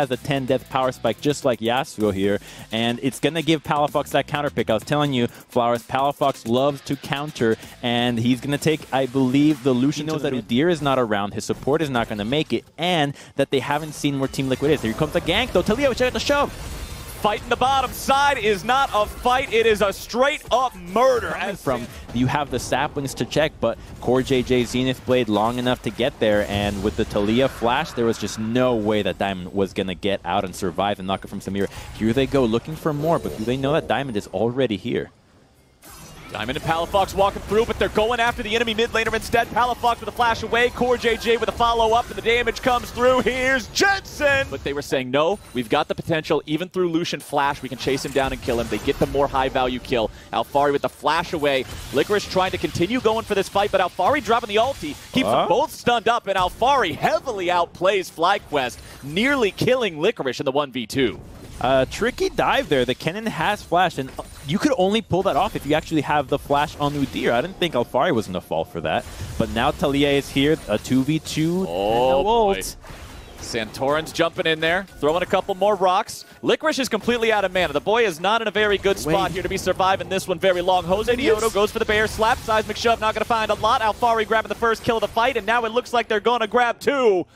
has a 10 death power spike just like Yasuo here, and it's going to give Palafox that counter pick. I was telling you, Flowers, Palafox loves to counter, and he's going to take, I believe, the Lucian. He knows that Udyr is not around, his support is not going to make it, and that they haven't seen where Team Liquid is. Here comes the gank, though. Taliyah, check out the shove. Fighting the bottom side is not a fight, it is a straight-up murder. You have the saplings to check, but CoreJJ Zenith Blade long enough to get there, and with the Taliyah flash, there was just no way that Diamond was going to get out and survive and knock it from Samira. Here they go, looking for more, but do they know that Diamond is already here? Diamond and Palafox walking through, but they're going after the enemy mid laner instead. Palafox with a flash away, CoreJJ with a follow-up, and the damage comes through. Here's Jensen! But they were saying, no, we've got the potential. Even through Lucian flash, we can chase him down and kill him. They get the more high-value kill. Alphari with the flash away. Licorice trying to continue going for this fight, but Alphari dropping the ulti. Keeps them both stunned up, and Alphari heavily outplays FlyQuest, nearly killing Licorice in the 1v2. Tricky dive there. The Kennen has flash, and you could only pull that off if you actually have the flash on Udyr. I didn't think Alphari was going to fall for that. But now Taliyah is here, a 2v2. Oh, boy. Santorin's jumping in there, throwing a couple more rocks. Licorice is completely out of mana. The boy is not in a very good spot here to be surviving this one very long. Jose Diodo goes for the bear, slap, seismic shove, not going to find a lot. Alphari grabbing the first kill of the fight, and now it looks like they're going to grab two.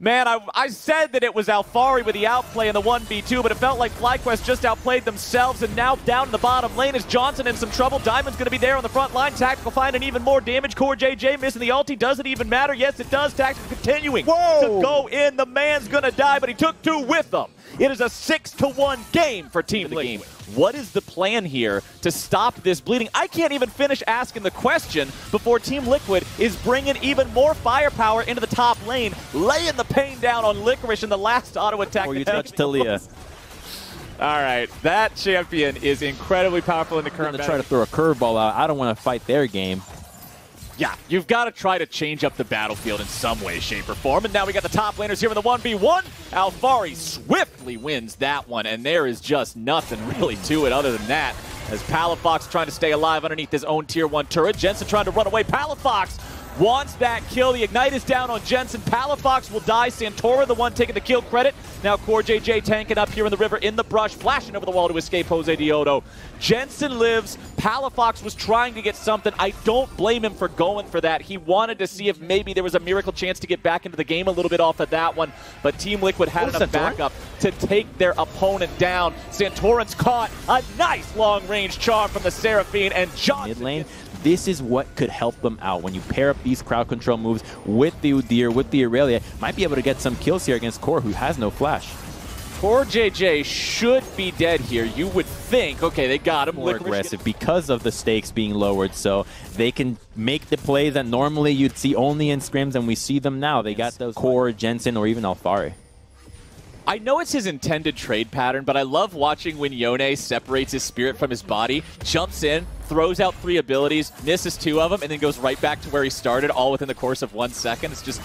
Man, I said that it was Alphari with the outplay in the 1v2, but it felt like FlyQuest just outplayed themselves, and now down in the bottom lane is Johnson in some trouble. Diamond's going to be there on the front line. Tactical finding even more damage. CoreJJ missing the ulti. Does it even matter? Yes, it does. Tactical continuing to go in. The man's going to die, but he took two with them. It is a 6-1 game for Team Liquid. What is the plan here to stop this bleeding? I can't even finish asking the question before Team Liquid is bringing even more firepower into the top lane, laying the pain down on Licorice in the last auto attack. Or you touch Taliyah. All right, that champion is incredibly powerful in the current meta. Try to throw a curveball out. I don't want to fight their game. Yeah, you've got to try to change up the battlefield in some way, shape, or form. And now we got the top laners here in the 1v1. Alphari swiftly wins that one, and there is just nothing really to it other than that. As Palafox trying to stay alive underneath his own tier 1 turret. Jensen trying to run away. Palafox wants that kill. The Ignite is down on Jensen. Palafox will die. Santora, the one taking the kill credit. Now CoreJJ tanking up here in the river in the brush, flashing over the wall to escape Jose Diodo. Jensen lives. Palafox was trying to get something. I don't blame him for going for that. He wanted to see if maybe there was a miracle chance to get back into the game a little bit off of that one. But Team Liquid had enough backup to take their opponent down. Santorin's caught. A nice long-range charm from the Seraphine, and Johnson. Mid lane. This is what could help them out. When you pair up these crowd control moves with the Udyr, with the Aurelia, might be able to get some kills here against Core, who has no flash. CoreJJ should be dead here. You would think, okay, they got him. More aggressive because of the stakes being lowered, so they can make the plays that normally you'd see only in scrims, and we see them now. They got those Core, Jensen, or even Alphari. I know it's his intended trade pattern, but I love watching when Yone separates his spirit from his body, jumps in, throws out 3 abilities, misses 2 of them, and then goes right back to where he started, all within the course of 1 second. It's just,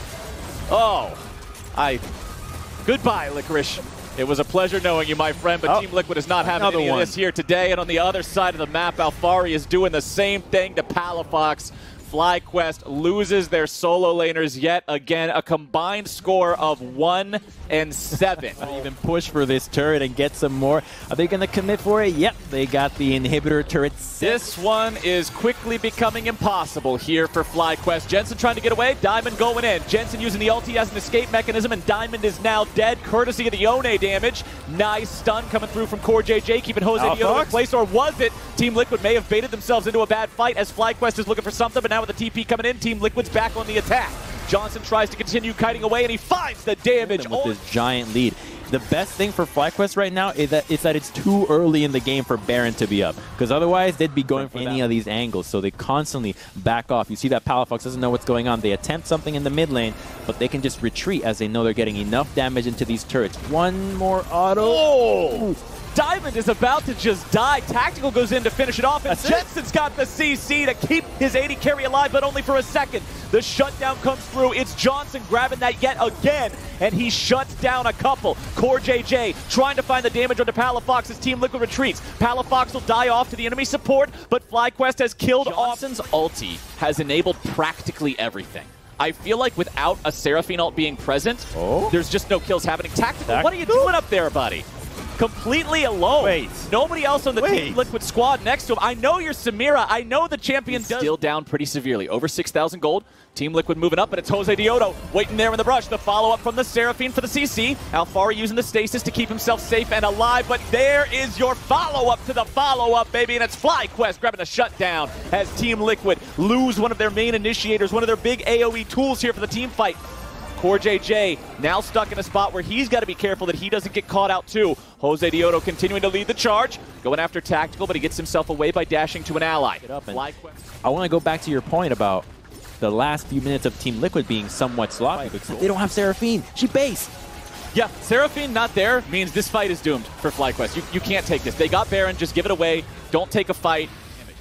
goodbye, Licorice. It was a pleasure knowing you, my friend, but Team Liquid is not having any of this here today. And on the other side of the map, Alphari is doing the same thing to Palafox. FlyQuest loses their solo laners yet again. A combined score of 1-7. Even push for this turret and get some more. Are they going to commit for it? Yep, they got the inhibitor turret set. This one is quickly becoming impossible here for FlyQuest. Jensen trying to get away. Diamond going in. Jensen using the ulti as an escape mechanism, and Diamond is now dead, courtesy of the Yone damage. Nice stun coming through from CoreJJ, keeping Jose Diodo in place. Or was it? Team Liquid may have baited themselves into a bad fight as FlyQuest is looking for something, but now with the TP coming in, Team Liquid's back on the attack. Johnson tries to continue kiting away, and he finds the damage. With this giant lead. The best thing for FlyQuest right now is that it's too early in the game for Baron to be up, because otherwise they'd be going for any of these angles, so they constantly back off. You see that Palafox doesn't know what's going on. They attempt something in the mid lane, but they can just retreat as they know they're getting enough damage into these turrets. One more auto. Oh! Diamond is about to just die. Tactical goes in to finish it off, and Jensen's got the CC to keep his 80 carry alive, but only for a second. The shutdown comes through. It's Johnson grabbing that yet again, and he shuts down a couple. CoreJJ trying to find the damage onto Palafox as Team Liquid retreats. Palafox will die off to the enemy support, but FlyQuest has killed Johnson's ulti has enabled practically everything. I feel like without a Seraphine ult being present, there's just no kills happening. Tactical, what are you doing up there, buddy? Completely alone. Wait. Nobody else on the Team Liquid squad next to him. I know you're Samira. I know the champion does. Still down pretty severely. Over 6,000 gold. Team Liquid moving up, but it's Jose Diodo waiting there in the brush. The follow-up from the Seraphine for the CC. Alfari using the stasis to keep himself safe and alive, but there is your follow-up to the follow-up, baby, and it's FlyQuest grabbing a shutdown as Team Liquid lose one of their main initiators, one of their big AoE tools here for the team fight. CoreJJ now stuck in a spot where he's got to be careful that he doesn't get caught out too. Jose Diodo continuing to lead the charge, going after Tactical, but he gets himself away by dashing to an ally. I want to go back to your point about the last few minutes of Team Liquid being somewhat sloppy because they don't have Seraphine. She base. Yeah, Seraphine not there means this fight is doomed for FlyQuest. You can't take this. They got Baron, just give it away. Don't take a fight.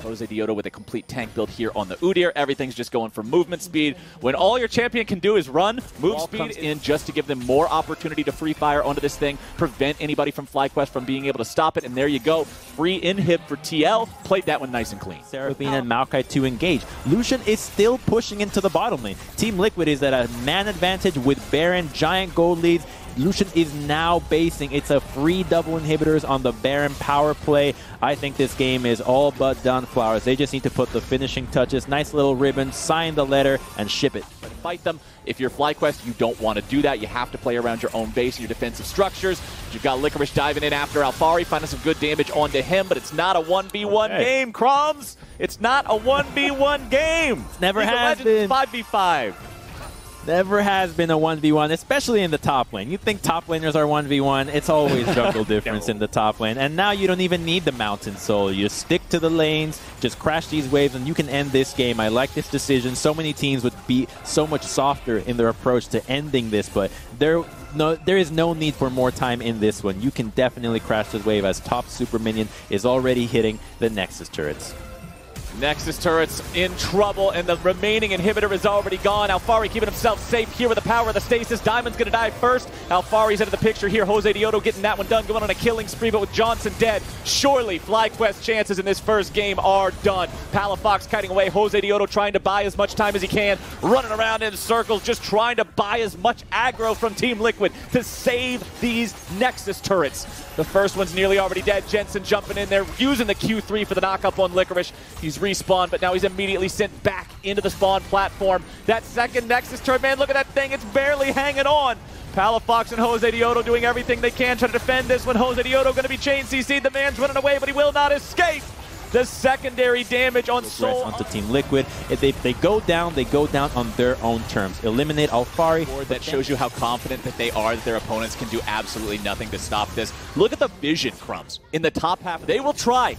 Jose Diodo with a complete tank build here on the Udyr. Everything's just going for movement speed. When all your champion can do is run, move speed comes in just to give them more opportunity to free fire onto this thing, prevent anybody from FlyQuest from being able to stop it, and there you go. Free inhib for TL. Played that one nice and clean. Seraphine and Maokai to engage. Lucian is still pushing into the bottom lane. Team Liquid is at a man advantage with Baron, giant gold leads. Lucian is now basing. It's a free double inhibitors on the Baron power play. I think this game is all but done, Flowers. They just need to put the finishing touches. Nice little ribbon, sign the letter, and ship it. Fight them. If you're FlyQuest, you don't want to do that. You have to play around your own base and your defensive structures. You've got Licorice diving in after Alfari, finding some good damage onto him, but it's not a 1v1 game, Crumbs. It's not a 1v1 game. Never has been. 5v5. Never has been a 1v1, especially in the top lane. You think top laners are 1v1, it's always jungle difference in the top lane. And now you don't even need the Mountain Soul. You stick to the lanes, just crash these waves, and you can end this game. I like this decision. So many teams would be so much softer in their approach to ending this, but there is no need for more time in this one. You can definitely crash this wave as top super minion is already hitting the Nexus turrets. Nexus turret's in trouble, and the remaining inhibitor is already gone. Alfari keeping himself safe here with the power of the stasis. Diamond's going to die first. Alfari's into the picture here. Jose Diodo getting that one done, going on a killing spree, but with Johnson dead, surely FlyQuest chances in this first game are done. Palafox kiting away. Jose Diodo trying to buy as much time as he can, running around in circles, just trying to buy as much aggro from Team Liquid to save these Nexus turrets. The first one's nearly already dead. Jensen jumping in there, using the Q3 for the knock-up on Licorice. He's respawned, but now he's immediately sent back into the spawn platform. That second Nexus turret, man, look at that thing. It's barely hanging on. Palafox and Jose Diodo doing everything they can trying to defend this one. Jose Diodo going to be chain CC'd. The man's running away, but he will not escape. The secondary damage on Soul. Onto Team Liquid. If they go down, they go down on their own terms. Eliminate Alfari. That shows you how confident that they are, that their opponents can do absolutely nothing to stop this. Look at the vision, Crumbs. In the top half, they will try,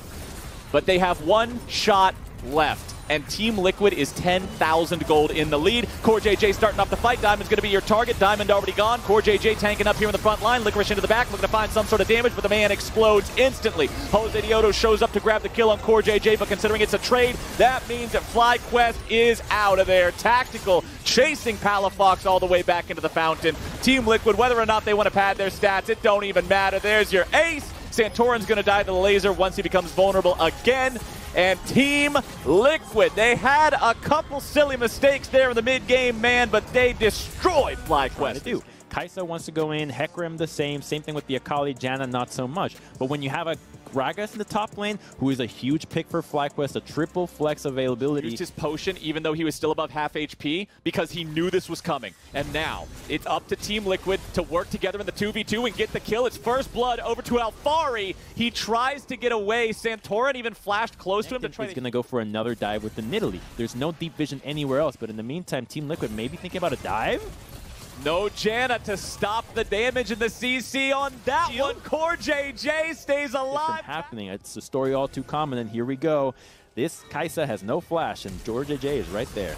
but they have one shot left. And Team Liquid is 10,000 gold in the lead. CoreJJ starting off the fight. Diamond's going to be your target. Diamond already gone. CoreJJ tanking up here in the front line. Licorice into the back, looking to find some sort of damage, but the man explodes instantly. Jose Diodo shows up to grab the kill on CoreJJ, but considering it's a trade, that means that FlyQuest is out of there. Tactical chasing Palafox all the way back into the fountain. Team Liquid, whether or not they want to pad their stats, it don't even matter. There's your ace. Santorin's going to die to the laser once he becomes vulnerable again. And Team Liquid, they had a couple silly mistakes there in the mid-game, man, but they destroyed FlyQuest. They do. KaiSser wants to go in, Hecarim the same thing with the Akali, Janna not so much. But when you have a Gragas in the top lane, who is a huge pick for FlyQuest, a triple flex availability. He used his potion even though he was still above half HP because he knew this was coming. And now it's up to Team Liquid to work together in the 2v2 and get the kill. It's first blood over to Alfari. He tries to get away. Santorin even flashed close to him to try. He's going to go for another dive with the Nidalee. There's no deep vision anywhere else, but in the meantime, Team Liquid maybe thinking about a dive? No Janna to stop the damage in the CC on that one. CoreJJ stays alive. From happening. It's a story all too common, and here we go. This KaiSser has no flash, and CoreJJ is right there.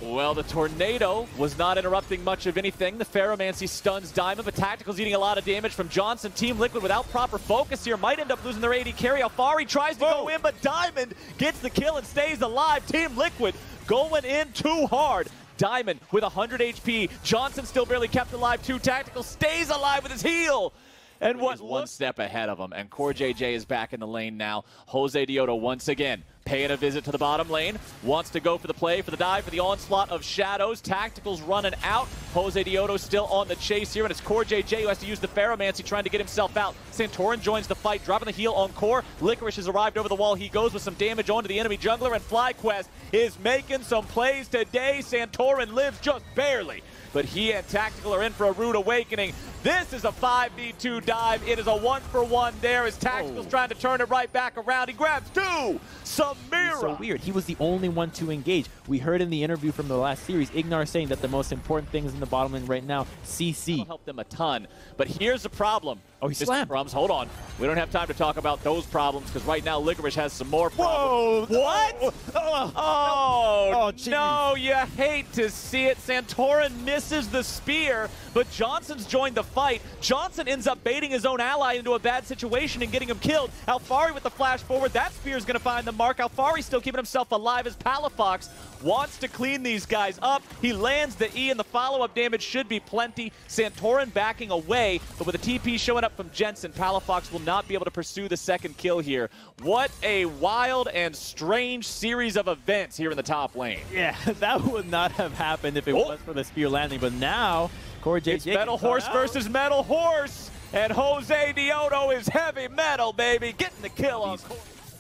Well, the tornado was not interrupting much of anything. The Ferromancy stuns Diamond, but Tactical's eating a lot of damage from Johnson. Team Liquid without proper focus here might end up losing their AD carry. Alfari tries to go in, but Diamond gets the kill and stays alive. Team Liquid going in too hard. Diamond with 100 HP. Johnson still barely kept alive too. Tactical stays alive with his heal. And what? One step ahead of him. And CoreJJ is back in the lane now. Jose Diodo once again paying a visit to the bottom lane. Wants to go for the play, for the dive, for the onslaught of shadows. Tactical's running out. Jose Dioto still on the chase here, and it's Core JJ who has to use the Ferromancy trying to get himself out. Santorin joins the fight, dropping the heal on Core. Licorice has arrived over the wall. He goes with some damage onto the enemy jungler, and FlyQuest is making some plays today. Santorin lives just barely, but he and Tactical are in for a rude awakening. This is a 5v2 dive. It is a 1-for-1 there as Tactical's trying to turn it right back around. He grabs two. Samira. So weird. He was the only one to engage. We heard in the interview from the last series, Ignar saying that the most important thing is in the bottom lane right now, CC. That'll help them a ton. But here's the problem. Oh, he slammed. Brums, hold on. We don't have time to talk about those problems because right now Licorice has some more problems. Whoa! What? Oh, no, you hate to see it. Santorin misses the spear, but Johnson's joined the fight. Johnson ends up baiting his own ally into a bad situation and getting him killed. Alfari with the flash forward. That spear is going to find the mark. Alfari still keeping himself alive as Palafox wants to clean these guys up. He lands the E, and the follow-up damage should be plenty. Santorin backing away, but with a TP showing up from Jensen, Palafox will not be able to pursue the second kill here. What a wild and strange series of events here in the top lane. Yeah, that would not have happened if it was for the spear landing, but now Core JJ. It's Metal Horse versus Metal Horse, and Jose Dioto is heavy metal, baby, getting the kill on Core.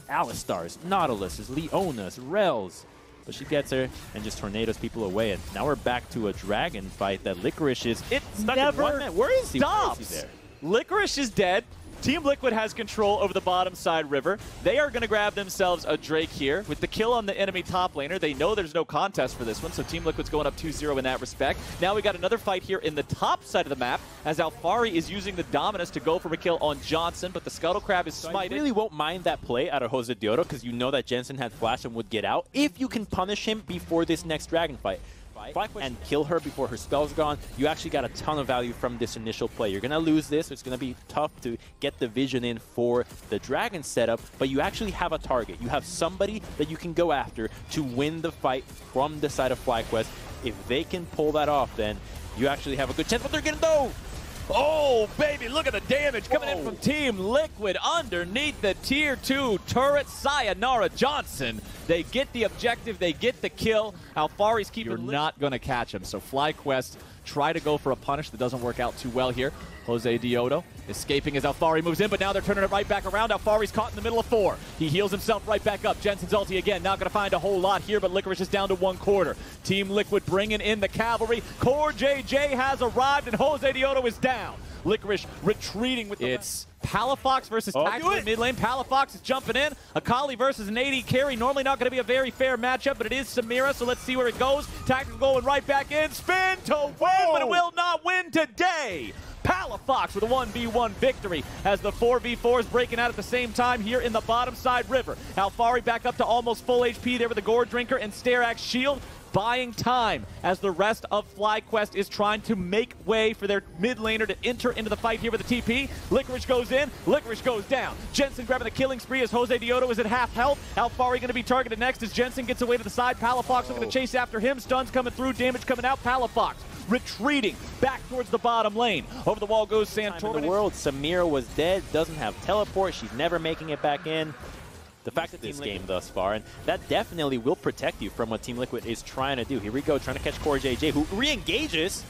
Alistars, Nautiluses, Leonas, Rels. But she gets her and just tornadoes people away. And now we're back to a dragon fight that Licorice is. It's never. Where is he? Stops. Where is he there? Licorice is dead. Team Liquid has control over the bottom side river. They are going to grab themselves a Drake here. With the kill on the enemy top laner, they know there's no contest for this one, so Team Liquid's going up 2-0 in that respect. Now we got another fight here in the top side of the map as Alfari is using the Dominus to go for a kill on Johnson, but the Scuttle Crab is smited. I really won't mind that play out of Jose Dioto because you know that Jensen had flash and would get out if you can punish him before this next dragon fight. And kill her before her spell's gone, you actually got a ton of value from this initial play. You're going to lose this. It's going to be tough to get the vision in for the dragon setup, but you actually have a target. You have somebody that you can go after to win the fight from the side of FlyQuest. If they can pull that off, then you actually have a good chance, but they're going to go. Oh, baby, look at the damage coming in from Team Liquid underneath the Tier 2 turret. Sayonara Johnson. They get the objective. They get the kill. Alfari's keeping. You're not going to catch him. So FlyQuest try to go for a punish that doesn't work out too well here. Jose Dioto escaping as Alfari moves in, but now they're turning it right back around. Alfari's caught in the middle of 4. He heals himself right back up. Jensen's ulti again. Not going to find a whole lot here, but Licorice is down to 1/4. Team Liquid bringing in the cavalry. Core JJ has arrived, and Jose Dioto is down. Licorice retreating with the... It's Palafox versus Tactical in mid lane. Palafox is jumping in. Akali versus an AD carry. Normally not going to be a very fair matchup, but it is Samira, so let's see where it goes. Tactical going right back in. Spin to win, but it will not win today. Palafox with a 1v1 victory as the 4v4 is breaking out at the same time here in the bottom side river. Alfari back up to almost full HP there with the Gore Drinker and Sterax shield, buying time as the rest of FlyQuest is trying to make way for their mid laner to enter into the fight here with the TP. Licorice goes in, Licorice goes down. Jensen grabbing the killing spree as Jose Dioto is at half health. Alfari going to be targeted next as Jensen gets away to the side. Palafox looking to chase after him. Stuns coming through, damage coming out. Palafox retreating back towards the bottom lane. Over the wall goes Santorin. In the world, Samira was dead, doesn't have teleport, she's never making it back in. The fact that this game thus far, and that definitely will protect you from what Team Liquid is trying to do. Here we go, trying to catch Core JJ, who re-engages.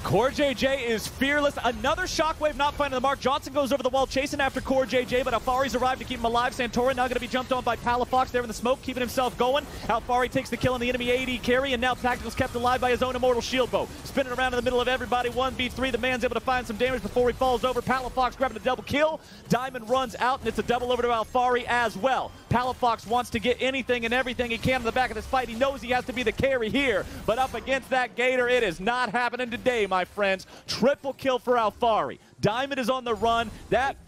Core JJ is fearless. Another shockwave not finding the mark. Johnson goes over the wall chasing after Core JJ, but Alfari's arrived to keep him alive. Santorin now going to be jumped on by Palafox there in the smoke, keeping himself going. Alfari takes the kill on the enemy AD carry, and now Tactical's kept alive by his own immortal shield bow. Spinning around in the middle of everybody, 1v3. The man's able to find some damage before he falls over. Palafox grabbing a double kill. Diamond runs out, and it's a double over to Alfari as well. Palafox wants to get anything and everything he can in the back of this fight. He knows he has to be the carry here, but up against that Gator, it is not happening today, my friends. Triple kill for Alfari. Diamond is on the run.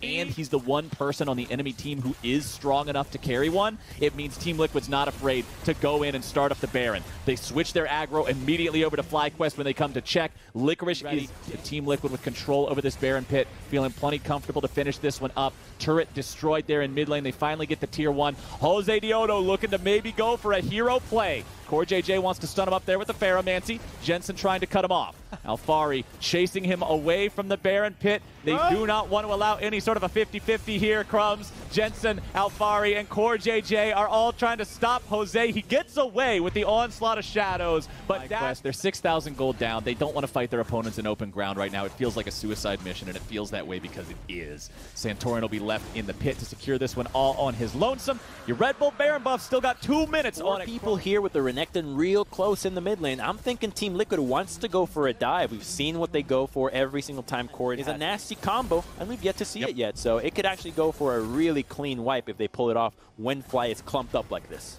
And he's the one person on the enemy team who is strong enough to carry one. It means Team Liquid's not afraid to go in and start up the Baron. They switch their aggro immediately over to FlyQuest when they come to check. Licorice is the Team Liquid with control over this Baron pit, feeling plenty comfortable to finish this one up. Turret destroyed there in mid lane. They finally get the tier 1. Jose Dioto looking to maybe go for a hero play. CoreJJ wants to stun him up there with the Ferromancy. Jensen trying to cut him off. Alphari chasing him away from the Baron pit. They do not want to allow any sort of a 50-50 here. Crumbs, Jensen, Alphari, and CoreJJ are all trying to stop Jose. He gets away with the onslaught of shadows, but they're 6,000 gold down. They don't want to fight their opponents in open ground right now. It feels like a suicide mission, and it feels that way because it is. Santorin will be left in the pit to secure this one all on his lonesome. Your Red Bull Baron buff still got 2 minutes on it. People here with the Renekton real close in the mid lane. I'm thinking Team Liquid wants to go for a dive. We've seen what they go for every single time Cord is a nasty combo, and we've yet to see it yet. So it could actually go for a really clean wipe if they pull it off when Fly is clumped up like this.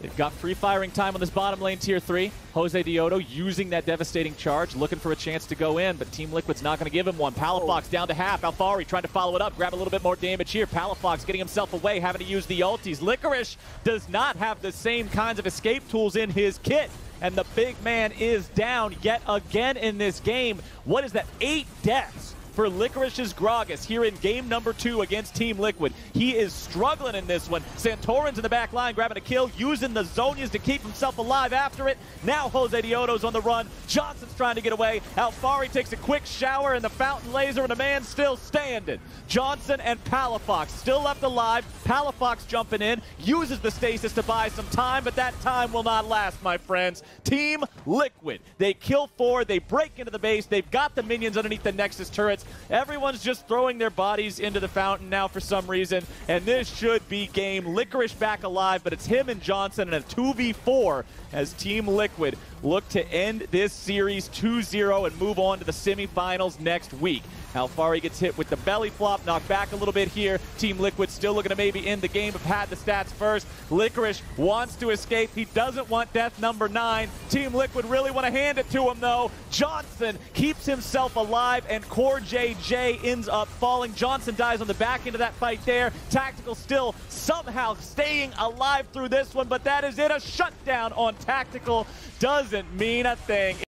They've got free firing time on this bottom lane tier 3. Jose Diodo using that devastating charge, looking for a chance to go in, but Team Liquid's not going to give him one. Palafox down to half. Alphari trying to follow it up, grab a little bit more damage here. Palafox getting himself away, having to use the ultis. Licorice does not have the same kinds of escape tools in his kit, and the big man is down yet again in this game. What is that? 8 deaths for Licorice's Gragas here in game number 2 against Team Liquid. He is struggling in this one. Santorin's in the back line grabbing a kill, using the Zonias to keep himself alive after it. Now Jose Diodo's on the run. Johnson's trying to get away. Alphari takes a quick shower in the fountain laser, and a man still standing. Johnson and Palafox still left alive. Palafox jumping in, uses the stasis to buy some time, but that time will not last, my friends. Team Liquid, they kill 4, they break into the base, they've got the minions underneath the Nexus turrets. Everyone's just throwing their bodies into the fountain now for some reason, and this should be game. Licorice back alive, but it's him and Johnson in a 2v4 as Team Liquid look to end this series 2-0 and move on to the semifinals next week. Alphari gets hit with the belly flop, knocked back a little bit here. Team Liquid still looking to maybe end the game, have had the stats first. Licorice wants to escape. He doesn't want death number 9. Team Liquid really want to hand it to him, though. Johnson keeps himself alive, and CoreJJ ends up falling. Johnson dies on the back end of that fight there. Tactical still somehow staying alive through this one, but that is it. A shutdown on Tactical doesn't mean a thing.